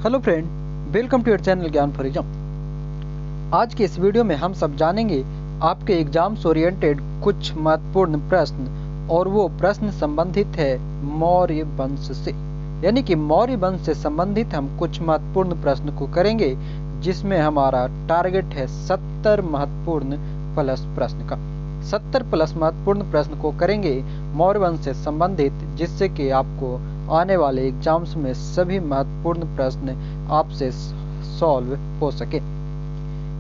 Hello friend, welcome to your channel Gyan for exam. आज के इस वीडियो में हम सब जानेंगे आपके एग्जाम्स ओरिएंटेड कुछ महत्वपूर्ण प्रश्न, और वो प्रश्न संबंधित है मौर्य वंश से। यानी कि मौर्य वंश से संबंधित हम कुछ महत्वपूर्ण प्रश्न को करेंगे, जिसमें हमारा टारगेट है 70 महत्वपूर्ण प्लस प्रश्न का। 70 प्लस महत्वपूर्ण प्रश्न को करेंगे मौर्य वंश से संबंधित, जिससे कि आपको आने वाले एग्जाम्स में सभी महत्वपूर्ण प्रश्न आपसे सॉल्व हो सके।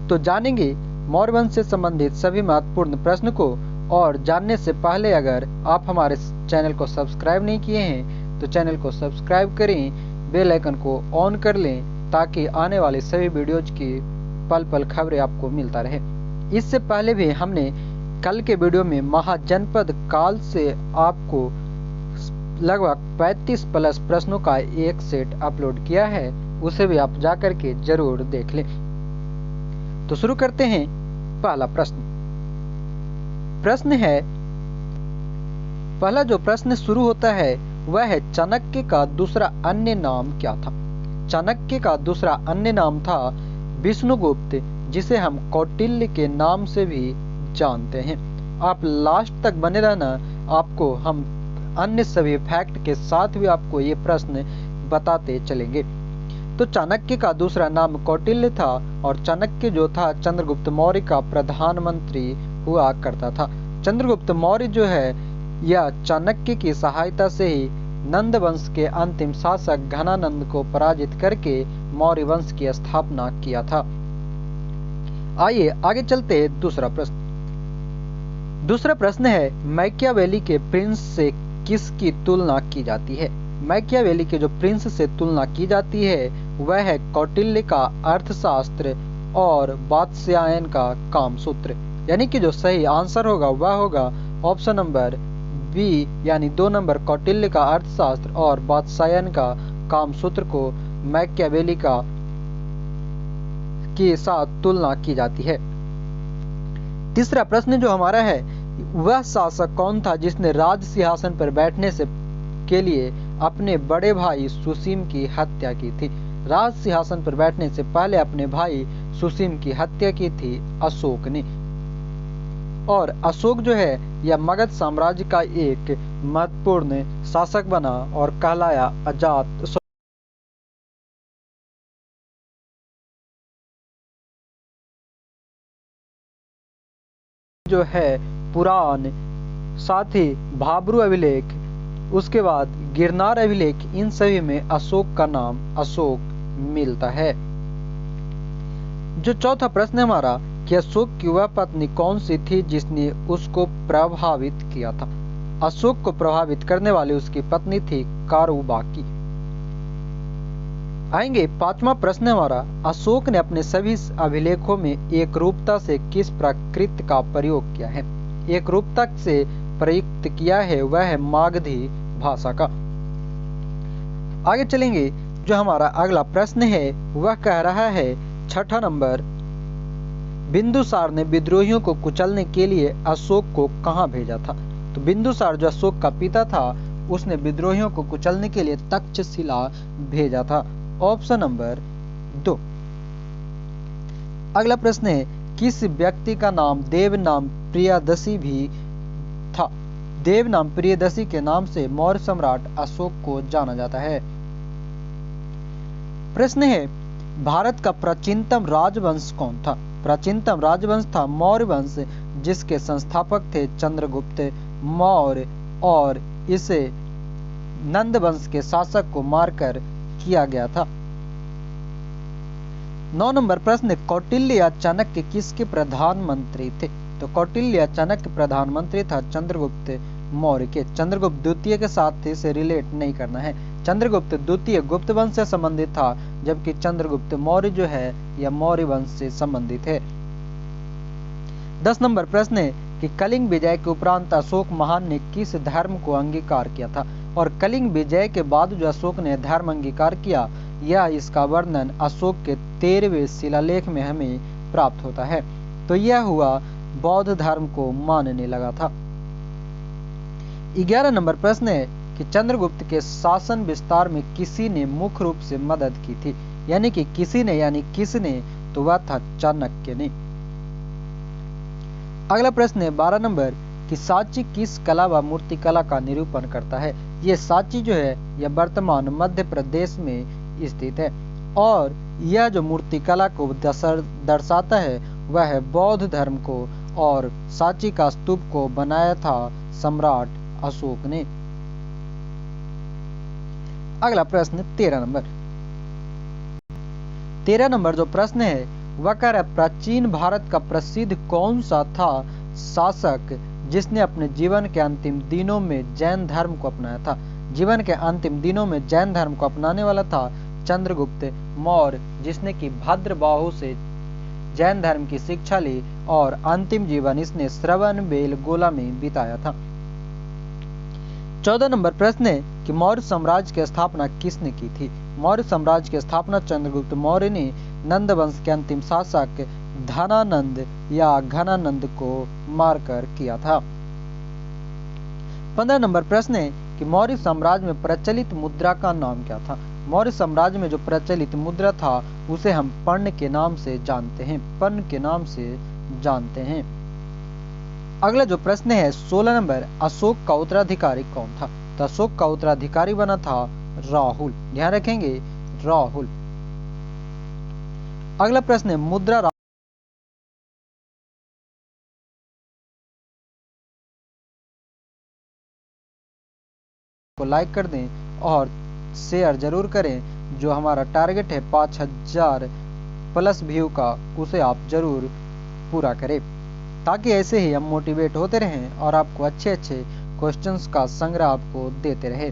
तो जानेंगे मौर्य वंश से संबंधित सभी महत्वपूर्ण प्रश्न को। और जानने से पहले अगर आप हमारे चैनल को सब्सक्राइब नहीं किए हैं तो चैनल को सब्सक्राइब करें, बेल आइकन को ऑन कर लें, ताकि आने वाले सभी वीडियोज की पल पल खबरें आपको मिलता रहे। इससे पहले भी हमने कल के वीडियो में महाजनपद काल से आपको लगभग 35 प्लस प्रश्नों का एक सेट अपलोड किया है, उसे भी आप जाकर के जरूर देख लें। तो शुरू करते हैं। पहला प्रश्न है, पहला जो प्रश्न शुरू होता है वह है चाणक्य का दूसरा अन्य नाम क्या था। चाणक्य का दूसरा अन्य नाम था विष्णुगुप्त, जिसे हम कौटिल्य के नाम से भी जानते हैं। आप लास्ट तक बने रहना, आपको हम अन्य सभी फैक्ट के साथ भी आपको ये प्रश्न बताते चलेंगे। तो चाणक्य का दूसरा नाम कौटिल्य था, और चाणक्य जो था चंद्रगुप्त मौर्य का प्रधानमंत्री हुआ करता था। चंद्रगुप्त मौर्य जो है यह चाणक्य की सहायता से ही नंद वंश के अंतिम शासक घनानंद को पराजित करके मौर्य वंश की स्थापना किया था। आइए आगे चलते हैं। दूसरा प्रश्न है, मैकियावेली के प्रिंस से किसकी तुलना की जाती है। मैकियावेली के जो प्रिंस से तुलना की जाती है वह है कौटिल्य का अर्थशास्त्र और वात्स्यायन का कामसूत्र। यानी कि जो सही आंसर होगा वह होगा ऑप्शन नंबर बी, यानी 2 नंबर कौटिल्य का अर्थशास्त्र और वात्स्यायन का कामसूत्र को मैकियावेली का के साथ तुलना की जाती है। तीसरा प्रश्न जो हमारा है, वह शासक कौन था जिसने राज सिंहासन पर बैठने से के लिए अपने बड़े भाई सुसीम की हत्या की थी। राज सिंहासन पर बैठने से पहले अपने भाई सुसीम की हत्या की थी अशोक ने। और अशोक जो है यह मगध साम्राज्य का एक महत्वपूर्ण शासक बना और कहलाया अजात जो है पुराण, साथ ही भाब्रू अभिलेख, उसके बाद गिरनार अभिलेख, इन सभी में अशोक का नाम अशोक मिलता है। जो चौथा प्रश्न है हमारा, कि अशोक की वह पत्नी कौन सी थी जिसने उसको प्रभावित किया था। अशोक को प्रभावित करने वाली उसकी पत्नी थी कारुबाकी। आएंगे। पांचवा प्रश्न हमारा, अशोक ने अपने सभी अभिलेखों में एक रूपता से किस प्राकृत का प्रयोग किया है। एक रूपता से प्रयुक्त किया है वह है मागधी भाषा का। आगे चलेंगे। जो हमारा अगला प्रश्न है वह कह रहा है, छठा नंबर, बिंदुसार ने विद्रोहियों को कुचलने के लिए अशोक को कहां भेजा था। तो बिंदुसार जो अशोक का पिता था, उसने विद्रोहियों को कुचलने के लिए तक्षशिला भेजा था। Option number 2। अगला प्रश्न है, किस व्यक्ति का नाम देव नाम प्रियदर्शी भी था। देव नाम प्रियदर्शी के नाम से मौर्य सम्राट अशोक को जाना जाता है। प्रश्न है, भारत का प्राचीनतम राजवंश कौन था। प्राचीनतम राजवंश था मौर्य वंश, जिसके संस्थापक थे चंद्रगुप्त मौर्य, और इसे नंद वंश के शासक को मारकर किया गया था। 9 नंबर प्रश्न, कौटिल्य या चाणक्य किसके प्रधानमंत्री थे। तो कौटिल्य या चाणक्य प्रधानमंत्री था चंद्रगुप्त मौर्य के। चंद्रगुप्त द्वितीय के साथ इसे रिलेट नहीं करना है। चंद्रगुप्त द्वितीय गुप्त वंश से संबंधित था, जबकि चंद्रगुप्त मौर्य जो है यह मौर्य वंश से संबंधित है। 10 नंबर प्रश्न है कि कलिंग विजय के उपरांत अशोक महान ने किस धर्म को अंगीकार किया था। और कलिंग विजय के बाद जो अशोक ने धर्म अंगीकार किया, यह इसका वर्णन अशोक के 13वें शिलालेख में हमें प्राप्त होता है। तो यह हुआ बौद्ध धर्म को मानने लगा था। 11 नंबर प्रश्न है कि चंद्रगुप्त के शासन विस्तार में किसी ने मुख्य रूप से मदद की थी। यानी कि किसी ने यानी किसने, तो वह था चाणक्य ने। अगला प्रश्न है 12 नंबर कि सांची किस कला व मूर्ति कला का निरूपण करता है। ये सांची जो है यह वर्तमान मध्य प्रदेश में स्थित है और यह जो मूर्ति कला को दर्शाता है वह है बौद्ध धर्म को, और सांची का स्तूप को बनाया था सम्राट अशोक ने। अगला प्रश्न 13 नंबर जो प्रश्न है वह कह रहा है प्राचीन भारत का प्रसिद्ध कौन सा था शासक जिसने अपने जीवन के अंतिम दिनों में जैन धर्म को अपनाया था। जीवन के अंतिम दिनों में जैन धर्म को अपनाने वाला था चंद्रगुप्त मौर्य, जिसने कि भद्रबाहु से जैन धर्म की शिक्षा ली और अंतिम जीवन इसने श्रवणबेलगोला में बिताया था। 14 नंबर प्रश्न है कि मौर्य साम्राज्य की स्थापना किसने की थी। मौर्य साम्राज्य की स्थापना चंद्रगुप्त मौर्य ने नंद वंश के अंतिम शासक धनानंद या घनानंद को मारकर किया था। 15 नंबर प्रश्न है कि मौर्य साम्राज्य में प्रचलित मुद्रा का नाम क्या था। मौर्य साम्राज्य में जो प्रचलित मुद्रा था उसे हम पर्ण के नाम से जानते हैं, पर्ण के नाम से जानते हैं। अगला जो प्रश्न है 16 नंबर अशोक का उत्तराधिकारी कौन था। तो अशोक का उत्तराधिकारी बना था राहुल, ध्यान रखेंगे राहुल। अगला प्रश्न है मुद्रा को लाइक कर दें और शेयर जरूर करें। जो हमारा टारगेट है 5000 प्लस व्यू का उसे आप जरूर पूरा करें, ताकि ऐसे ही हम मोटिवेट होते रहें और आपको अच्छे अच्छे क्वेश्चंस का संग्रह आपको देते रहे।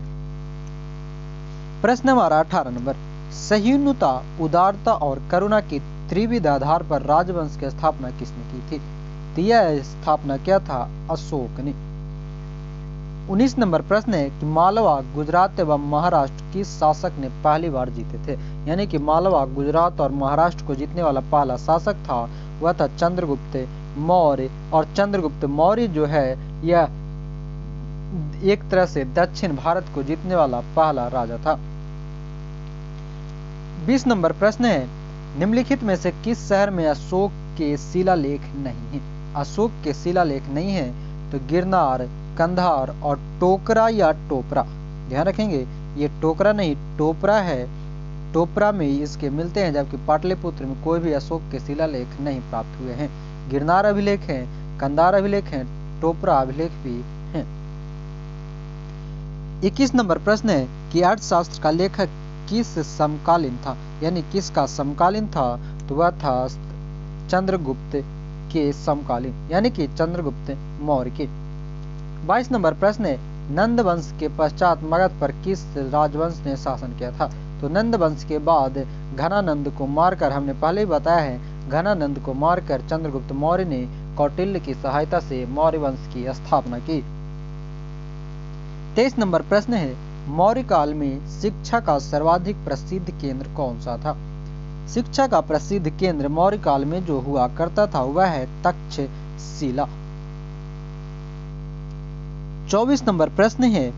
प्रश्न हमारा 18 नंबर सहिष्णुता, उदारता और करुणा की त्रिविध आधार पर राजवंश की स्थापना किसने की थी। तो यह स्थापना क्या था अशोक ने। 19 नंबर प्रश्न है कि मालवा, गुजरात एवं महाराष्ट्र किस शासक ने पहली बार जीते थे। यानी कि मालवा, गुजरात और महाराष्ट्र को जीतने वाला पहला शासक था वह था चंद्रगुप्त मौर्य। और चंद्रगुप्त मौर्य जो है यह एक तरह से दक्षिण भारत को जीतने वाला पहला राजा था। 20 नंबर प्रश्न है निम्नलिखित में से किस शहर में अशोक के शिलालेख नहीं है। अशोक के शिलालेख नहीं है तो गिरनार, कंधार और टोकरा या टोपरा, ध्यान रखेंगे ये टोकरा नहीं टोपरा है। टोपरा में इसके मिलते हैं, जबकि पाटलिपुत्र में कोई भी अशोक के शिलालेख नहीं प्राप्त हुए हैं। गिरनार अभिलेख है, कंधार अभिलेख है, टोपरा अभिलेख भी है। 21 नंबर प्रश्न है कि अर्थशास्त्र का लेखक किस समकालीन था। यानी किसका समकालीन था, तो वह था चंद्रगुप्त के समकालीन, यानी कि चंद्रगुप्त मौर्य के। 22 नंबर प्रश्न है नंद वंश के पश्चात मगध पर किस राजवंश ने शासन किया था। तो नंद वंश के बाद घनानंद को मारकर, हमने पहले ही बताया है, घनानंद को मारकर चंद्रगुप्त मौर्य ने कौटिल्य की सहायता से मौर्य वंश की स्थापना की। 23 नंबर प्रश्न है मौर्य काल में शिक्षा का सर्वाधिक प्रसिद्ध केंद्र कौन सा था। शिक्षा का प्रसिद्ध केंद्र मौर्य काल में जो हुआ करता था वह है तक्षशिला। 24 नंबर प्रश्न है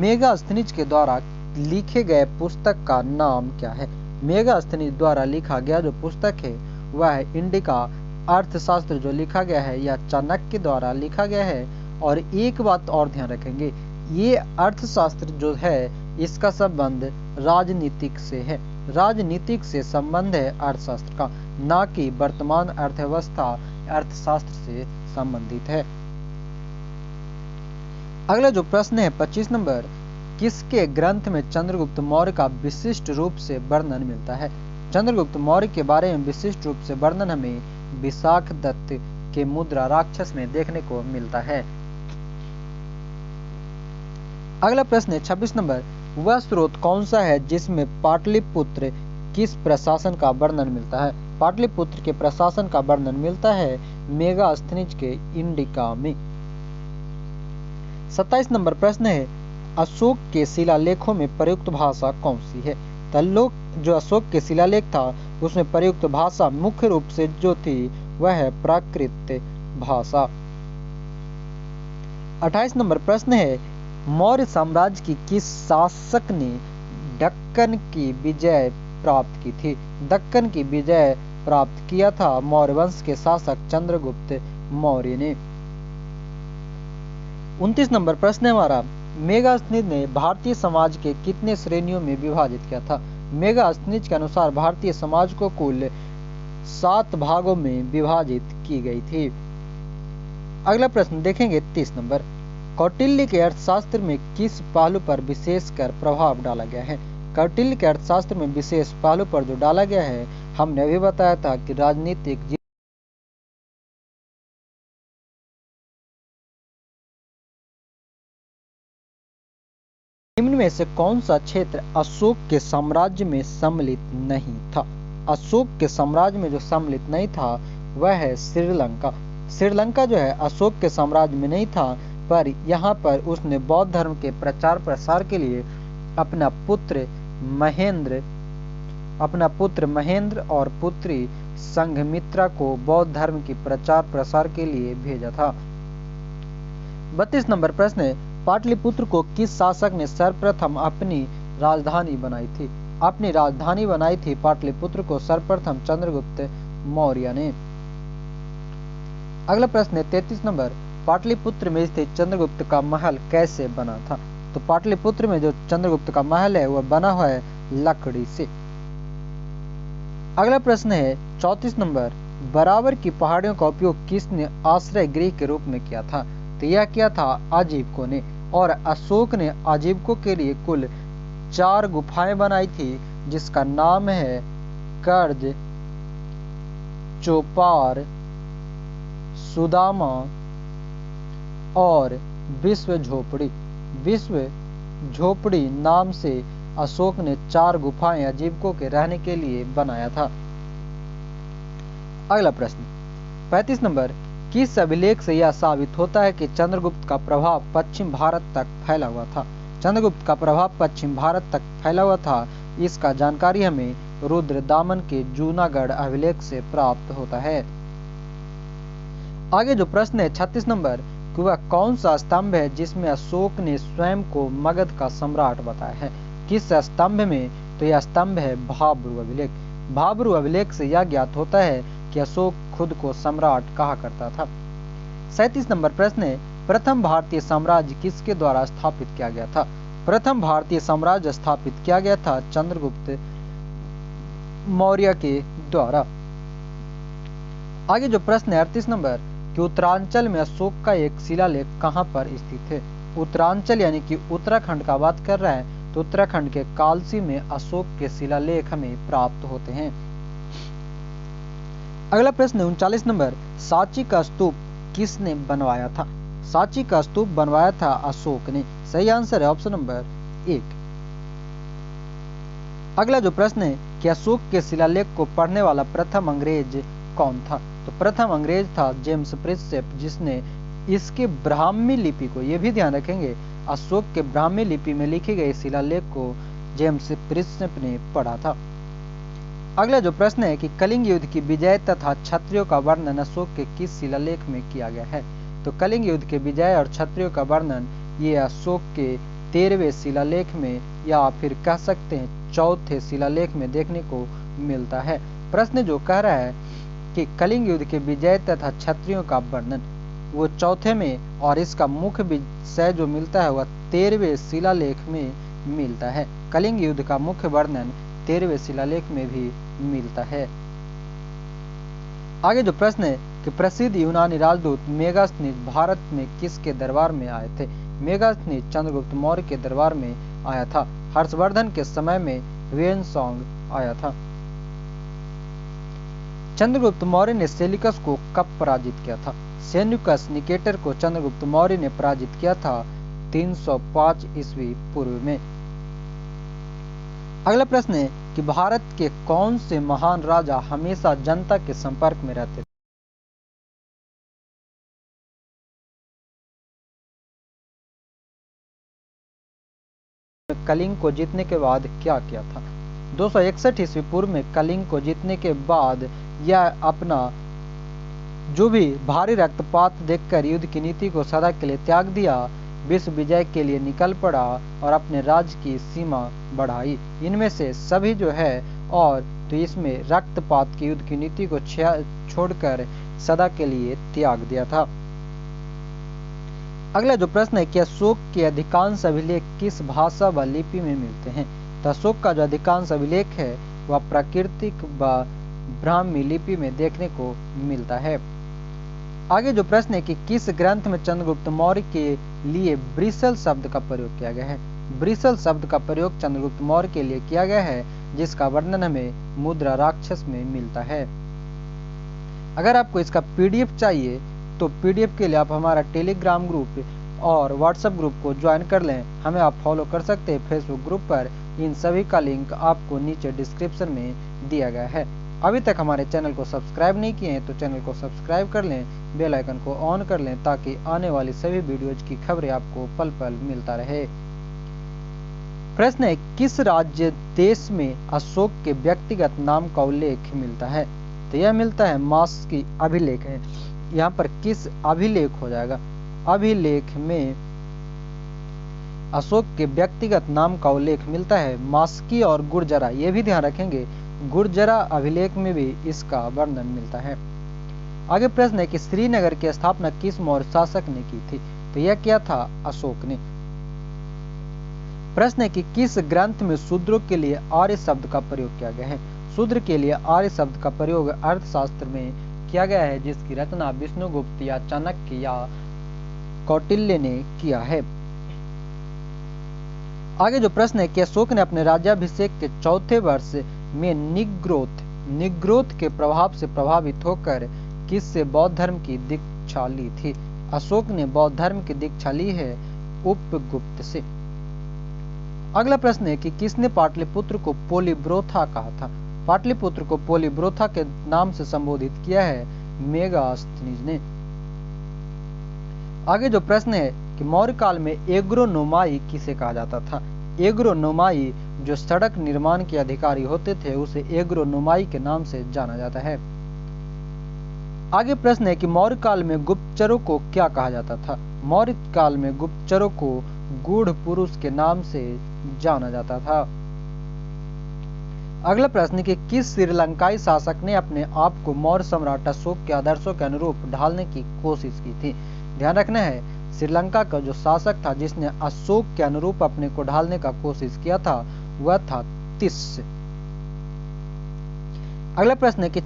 मेगास्थनीज के द्वारा लिखे गए पुस्तक का नाम क्या है। मेगास्थनीज द्वारा लिखा गया जो पुस्तक है वह है इंडिका अर्थशास्त्र जो लिखा गया है या चाणक्य द्वारा लिखा गया है। और एक बात और ध्यान रखेंगे, ये अर्थशास्त्र जो है इसका संबंध राजनीतिक से है, राजनीतिक से संबंध है अर्थशास्त्र का, ना कि वर्तमान अर्थव्यवस्था अर्थशास्त्र से संबंधित है। अगला जो प्रश्न है 25 नंबर किसके ग्रंथ में चंद्रगुप्त मौर्य का विशिष्ट रूप से वर्णन मिलता है। चंद्रगुप्त मौर्य के बारे में विशिष्ट रूप से वर्णन हमें विशाख दत्त के मुद्रा राक्षस में देखने को मिलता है। अगला प्रश्न है 26 नंबर वह स्रोत कौन सा है जिसमें पाटलिपुत्र किस प्रशासन का वर्णन मिलता है। पाटलिपुत्र के प्रशासन का वर्णन मिलता है मेगास्थनीज के इंडिका में। 27 नंबर प्रश्न है अशोक के शिलालेखों में प्रयुक्त भाषा कौन सी है। तल्लोक जो अशोक के शिलालेख था उसमें प्रयुक्त भाषा मुख्य रूप से जो थी वह है प्राकृत भाषा। 28 नंबर प्रश्न है मौर्य साम्राज्य की किस शासक ने दक्कन की विजय प्राप्त की थी। दक्कन की विजय प्राप्त किया था मौर्य वंश के शासक चंद्रगुप्त मौर्य ने। 29 नंबर प्रश्न है हमारा, मेगास्थनीज ने भारतीय समाज के कितने श्रेणियों में विभाजित किया था? मेगास्थनीज के अनुसार भारतीय समाज को कुल 7 भागों में विभाजित की गई थी। अगला प्रश्न देखेंगे 30 नंबर, कौटिल्य के अर्थशास्त्र में किस पहलू पर विशेषकर प्रभाव डाला गया है? कौटिल्य के अर्थशास्त्र में विशेष पहलू पर जो डाला गया है, हमने अभी बताया था कि राजनीतिक निम्न में से कौन सा क्षेत्र अशोक के साम्राज्य में सम्मिलित नहीं था? अशोक के साम्राज्य में जो सम्मिलित नहीं था वह है श्रीलंका। श्रीलंका जो है अशोक के साम्राज्य में नहीं था, पर यहाँ पर उसने बौद्ध धर्म के प्रचार प्रसार के लिए अपना पुत्र महेंद्र और पुत्री संघमित्रा को बौद्ध धर्म की प्रचार प्रसार के लिए भेजा था। 32 नंबर प्रश्न है, पाटलिपुत्र को किस शासक ने सर्वप्रथम अपनी राजधानी बनाई थी? अपनी राजधानी बनाई थी पाटलिपुत्र को सर्वप्रथम चंद्रगुप्त मौर्य ने। अगला प्रश्न है 33 नंबर, पाटलिपुत्र में स्थित चंद्रगुप्त का महल कैसे बना था? तो पाटलिपुत्र में जो चंद्रगुप्त का महल है वह बना हुआ है लकड़ी से। अगला प्रश्न है 34 नंबर, बराबर की पहाड़ियों का उपयोग किसने आश्रय गृह के रूप में किया था? तो यह किया था अजीबकों ने, और अशोक ने अजीबकों के लिए कुल 4 गुफाएं बनाई थी, जिसका नाम है कर्ज, चौपार, सुदामा और विश्व झोपड़ी। विश्व झोपड़ी नाम से अशोक ने 4 गुफाएं अजीबकों के रहने के लिए बनाया था। अगला प्रश्न 35 नंबर, किस अभिलेख से यह साबित होता है कि चंद्रगुप्त का प्रभाव पश्चिम भारत तक फैला हुआ था? चंद्रगुप्त का प्रभाव पश्चिम भारत तक फैला हुआ था, इसका जानकारी हमें रुद्रदामन के जूनागढ़ अभिलेख से प्राप्त होता है। आगे जो प्रश्न है 36 नंबर, कि वह कौन सा स्तंभ है जिसमें अशोक ने स्वयं को मगध का सम्राट बताया है? किस स्तंभ में? तो यह स्तंभ है भाब्रू अभिलेख। भाब्रू अभिलेख से यह ज्ञात होता है कि अशोक खुद को सम्राट कहा करता था। 37 नंबर प्रश्न है, प्रथम भारतीय साम्राज्य किसके द्वारा स्थापित किया गया था? प्रथम भारतीय साम्राज्य स्थापित किया गया था चंद्रगुप्त मौर्य के द्वारा। आगे जो प्रश्न है 38 नंबर, कि उत्तरांचल में अशोक का एक शिलालेख कहां पर स्थित है? उत्तरांचल यानी कि उत्तराखंड का बात कर रहा है, तो उत्तराखंड के कालसी में अशोक के शिलालेख हमें प्राप्त होते हैं। अगला प्रश्न है 39 नंबर, सांची का स्तूप किसने बनवाया था? सांची का स्तूप बनवाया था अशोक ने। सही आंसर है ऑप्शन नंबर 1। अगला जो प्रश्न है कि अशोक के शिलालेख को पढ़ने वाला प्रथम अंग्रेज कौन था? तो प्रथम अंग्रेज था जेम्स प्रिंसेप, जिसने इसके ब्राह्मी लिपि को, यह भी ध्यान रखेंगे, अशोक के ब्राह्मी लिपि में लिखे गए शिलालेख को जेम्स प्रिंसेप ने पढ़ा था। अगला जो प्रश्न है कि कलिंग युद्ध की विजय तथा क्षत्रियों का वर्णन अशोक के किस शिलालेख में किया गया है? तो कलिंग युद्ध के विजय और क्षत्रियों का वर्णन ये अशोक के 13वें शिलालेख में, या फिर कह सकते हैं 4थे शिलालेख में देखने को मिलता है। प्रश्न जो कह रहा है कि कलिंग युद्ध के विजय तथा क्षत्रियों का वर्णन, वो 4थे में, और इसका मुख्य विषय जो मिलता है वह 13वें शिलालेख में मिलता है। कलिंग युद्ध का मुख्य वर्णन 13वें शिलालेख में भी मिलता है। आगे जो प्रश्न है कि प्रसिद्ध यूनानी राजदूत मेगास्थनीज भारत में किसके दरबार में आए थे? मेगास्थनीज चंद्रगुप्त मौर्य के दरबार में आया था। हर्षवर्धन के समय में ह्वेनसांग आया था। चंद्रगुप्त मौर्य ने सेल्यूकस को कब पराजित किया था? सेल्यूकस निकेटर को चंद्रगुप्त मौर्य ने पराजित किया था 305 ईस्वी पूर्व में। अगला प्रश्न है कि भारत के कौन से महान राजा हमेशा जनता के संपर्क में रहते थे? कलिंग को जीतने के बाद क्या किया था? 261 ईस्वी पूर्व में कलिंग को जीतने के बाद यह अपना जो भी भारी रक्तपात देखकर युद्ध की नीति को सदा के लिए त्याग दिया, विश्व विजय के लिए निकल पड़ा और अपने राज्य की सीमा बढ़ाई। इनमें से सभी जो है और तो इसमें रक्तपात की युद्ध की नीति को छोड़कर सदा के लिए त्याग दिया था। अगला जो प्रश्न है कि अशोक के अधिकांश अभिलेख किस भाषा व लिपि में मिलते हैं? तो अशोक का जो अधिकांश अभिलेख है वह प्राकृतिक व ब्राह्मी लिपि में देखने को मिलता है। आगे जो प्रश्न है कि किस ग्रंथ में चंद्रगुप्त मौर्य के लिए ब्रिसल शब्द का प्रयोग किया गया है? ब्रिसल शब्द का प्रयोग चंद्रगुप्त मौर्य के लिए किया गया है, जिसका वर्णन हमें मुद्रा राक्षस में मिलता है। अगर आपको इसका पीडीएफ चाहिए तो पीडीएफ के लिए आप हमारा टेलीग्राम ग्रुप और व्हाट्सएप ग्रुप को ज्वाइन कर लें। हमें आप फॉलो कर सकते हैं फेसबुक ग्रुप पर। इन सभी का लिंक आपको नीचे डिस्क्रिप्शन में दिया गया है। अभी तक हमारे चैनल को सब्सक्राइब नहीं किए हैं तो चैनल को सब्सक्राइब कर लें, बेल आइकन को ऑन कर लें ताकि आने वाली सभी वीडियोज की खबरें आपको पल पल मिलता रहे। प्रश्न है किस राज्य देश में अशोक के व्यक्तिगत नाम का उल्लेख मिलता है? तो यह मिलता है मास्की अभिलेख है। यहाँ पर किस अभिलेख हो जाएगा? अभिलेख में अशोक के व्यक्तिगत नाम का उल्लेख मिलता है मास्की और गुर्जरा। ये भी ध्यान रखेंगे, गुर्जरा अभिलेख में भी इसका वर्णन मिलता है। आगे प्रश्न है कि श्रीनगर की स्थापना किस मौर्य शासक ने की थी? तो यह किया था अशोक ने। प्रश्न है कि किस ग्रंथ में शूद्रों के लिए आर्य शब्द का प्रयोग किया गया है? शूद्र के लिए आर्य शब्द का प्रयोग अर्थशास्त्र में किया गया है, जिसकी रचना विष्णुगुप्त या चाणक्य या कौटिल्य ने किया है। आगे जो प्रश्न है कि अशोक ने अपने राज्याभिषेक के चौथे वर्ष में निग्रोथ के प्रभाव से प्रभावित होकर किससे बौद्ध धर्म की दीक्षा ली थी? अशोक ने बौद्ध धर्म की दीक्षा ली है उपगुप्त से। अगला प्रश्न है कि किसने पाटलिपुत्र को पोलिब्रोथा कहा था? पाटलिपुत्र को पोलिब्रोथा के नाम से संबोधित किया है मेगास्थनीज ने। आगे जो प्रश्न है कि मौर्य काल में एग्रोनोमाई किसे कहा जाता था? एग्रोनोमाई जो सड़क निर्माण के अधिकारी होते थे उसे एग्रोनोमाई के नाम से जाना जाता है। आगे प्रश्न है कि मौर्य काल में गुप्तचरों को क्या कहा जाता था? मौर्य काल में गुप्तचरों को गूढ़ पुरुष के नाम से जाना जाता था। अगला प्रश्न कि किस श्रीलंकाई शासक ने अपने आप को मौर्य सम्राट अशोक के आदर्शों के अनुरूप ढालने की कोशिश की थी? ध्यान रखना है, श्रीलंका का जो शासक था जिसने अशोक के अनुरूप अपने को ढालने का कोशिश किया था वह था तिस्य। अगला प्रश्न है कि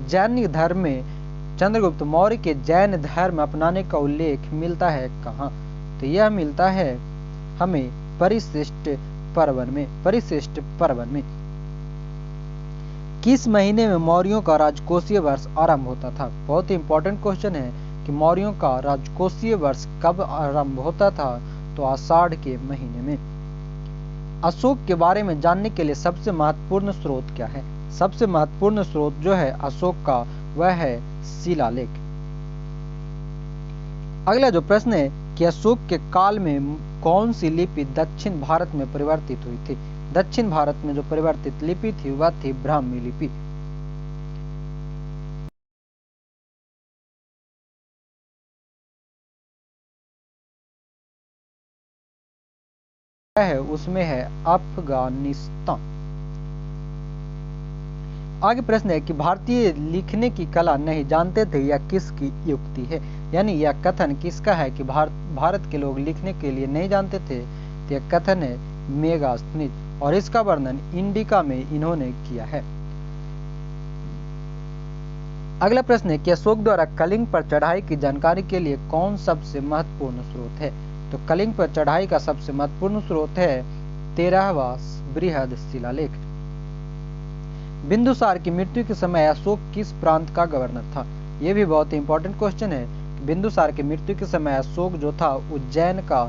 जैन धर्म में चंद्रगुप्त मौर्य के जैन धर्म अपनाने का उल्लेख मिलता है कहाँ? तो यह मिलता है हमें परिशिष्ट पर्वन में। किस महीने में मौर्यों का राजकोषीय वर्ष आरंभ होता था? बहुत ही इंपॉर्टेंट क्वेश्चन है कि मौर्यों का राजकोषीय वर्ष कब आरंभ होता था? तो आषाढ़ के महीने में। अशोक के बारे में जानने के लिए सबसे महत्वपूर्ण स्रोत क्या है? सबसे महत्वपूर्ण स्रोत जो है अशोक का वह है शिलालेख। अगला जो प्रश्न है कि अशोक के काल में कौन सी लिपि दक्षिण भारत में परिवर्तित हुई थी? दक्षिण भारत में जो परिवर्तित लिपि थी वह थी ब्राह्मी लिपि। है उसमें है अफगानिस्तान। आगे प्रश्न है कि भारतीय लिखने की कला नहीं जानते थे, यह किसकी युक्ति है? यानी यह कथन किसका है कि भारत के लोग लिखने के लिए नहीं जानते थे? तो यह कथन है मेगास्थनीज और इसका वर्णन इंडिका में इन्होंने किया है। अगला प्रश्न है कि अशोक द्वारा कलिंग पर चढ़ाई की जानकारी के लिए कौन सबसे महत्वपूर्ण स्रोत है? तो कलिंग पर चढ़ाई का सबसे महत्वपूर्ण स्रोत है 13वां बृहद शिलालेख। बिंदुसार की मृत्यु के समय अशोक किस प्रांत का गवर्नर था? यह भी बहुत ही इंपॉर्टेंट क्वेश्चन है। बिंदुसार की मृत्यु के समय अशोक जो था उज्जैन का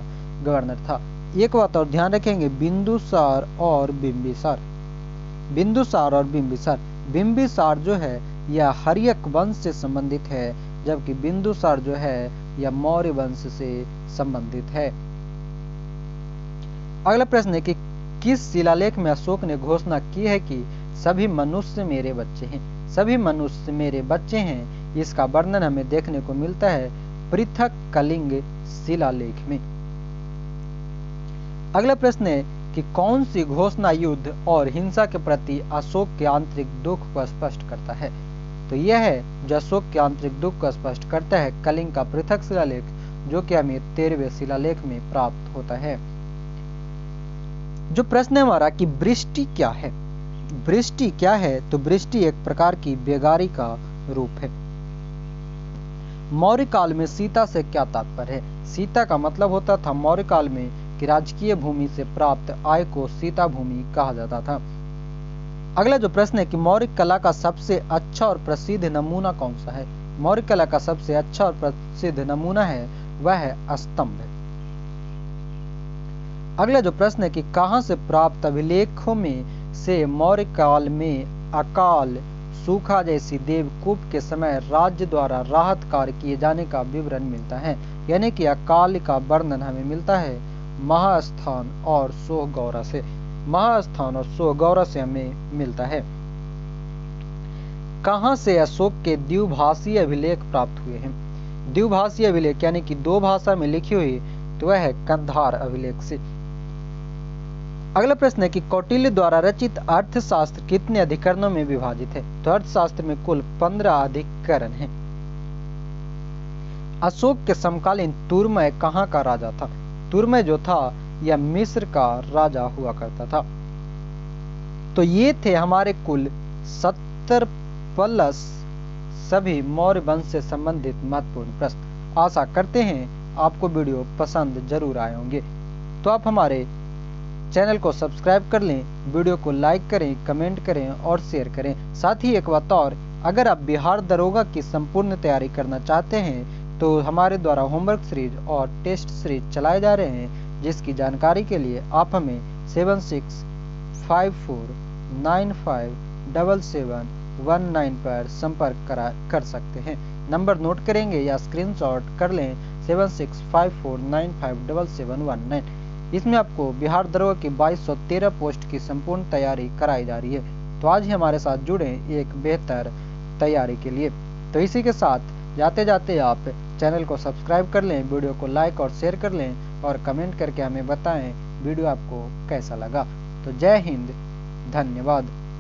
गवर्नर था। एक बात और ध्यान रखेंगे, बिंदुसार और बिंबिसार। बिंबिसार जो है यह हर्यक वंश से संबंधित है, जबकि बिंदुसार जो है यह मौर्य वंश से संबंधित है। अगला प्रश्न है कि किस शिलालेख में अशोक ने घोषणा की है कि सभी मनुष्य मेरे बच्चे हैं? सभी मनुष्य मेरे बच्चे हैं, इसका वर्णन हमें देखने को मिलता है पृथक कलिंग शिलालेख में। अगला प्रश्न है कि कौन सी घोषणा युद्ध और हिंसा के प्रति अशोक के आंतरिक दुख को स्पष्ट करता है? तो यह है जो अशोक के आंतरिक दुख को स्पष्ट करता है कलिंग का पृथक शिलालेख, जो कि हमें 13वें शिलालेख में प्राप्त होता है। जो प्रश्न है हमारा कि वृष्टि क्या है? वृष्टि क्या है? तो वृष्टि एक प्रकार की बेगारी का रूप है। मौर्य काल में सीता से क्या तात्पर्य है? सीता का मतलब होता था मौर्य काल में कि राजकीय भूमि से प्राप्त आय को सीता भूमि कहा जाता था। अगला जो प्रश्न है कि मौर्य कला का सबसे अच्छा और प्रसिद्ध नमूना कौन सा है? मौर्य कला का सबसे अच्छा और प्रसिद्ध नमूना है वह है स्तंभ। अगला जो प्रश्न है कि कहां से प्राप्त अभिलेखों में से मौर्य काल में अकाल सूखा जैसी देवकूप के समय राज्य द्वारा राहत कार्य किए जाने का विवरण मिलता है? यानी कि अकाल का वर्णन हमें मिलता है महास्थान और सोहगौरा से। महास्थान और सोहगौरा से हमें मिलता है। कहां से अशोक के द्विभाषीय अभिलेख प्राप्त हुए हैं? द्विभाषीय अभिलेख यानी कि दो भाषा में लिखी हुई, तो वह है कंधार अभिलेख से। अगला प्रश्न है कि कौटिल्य द्वारा रचित अर्थशास्त्र कितने अधिकरणों में विभाजित है? तो अर्थशास्त्र में कुल 15 अधिकरण हैं। अशोक के समकालीन तुर्मय कहाँ का राजा था? तुर्मय जो था यह मिस्र का राजा हुआ करता था। तो ये थे हमारे कुल 70 प्लस सभी मौर्य वंश से संबंधित महत्वपूर्ण प्रश्न। आशा करते हैं आपको वीडियो पसंद जरूर आए होंगे। तो आप हमारे चैनल को सब्सक्राइब कर लें, वीडियो को लाइक करें, कमेंट करें और शेयर करें। साथ ही एक बात और, अगर आप बिहार दरोगा की संपूर्ण तैयारी करना चाहते हैं तो हमारे द्वारा होमवर्क सीरीज और टेस्ट सीरीज चलाए जा रहे हैं, जिसकी जानकारी के लिए आप हमें 7654957719 पर संपर्क कर सकते हैं। नंबर नोट करेंगे या स्क्रीनशॉट कर लें 7654957719। इसमें आपको बिहार दरोगा की 2213 पोस्ट की संपूर्ण तैयारी कराई जा रही है। तो आज ही हमारे साथ जुड़े एक बेहतर तैयारी के लिए। तो इसी के साथ जाते जाते आप चैनल को सब्सक्राइब कर लें, वीडियो को लाइक और शेयर कर लें और कमेंट करके हमें बताएं वीडियो आपको कैसा लगा। तो जय हिंद, धन्यवाद।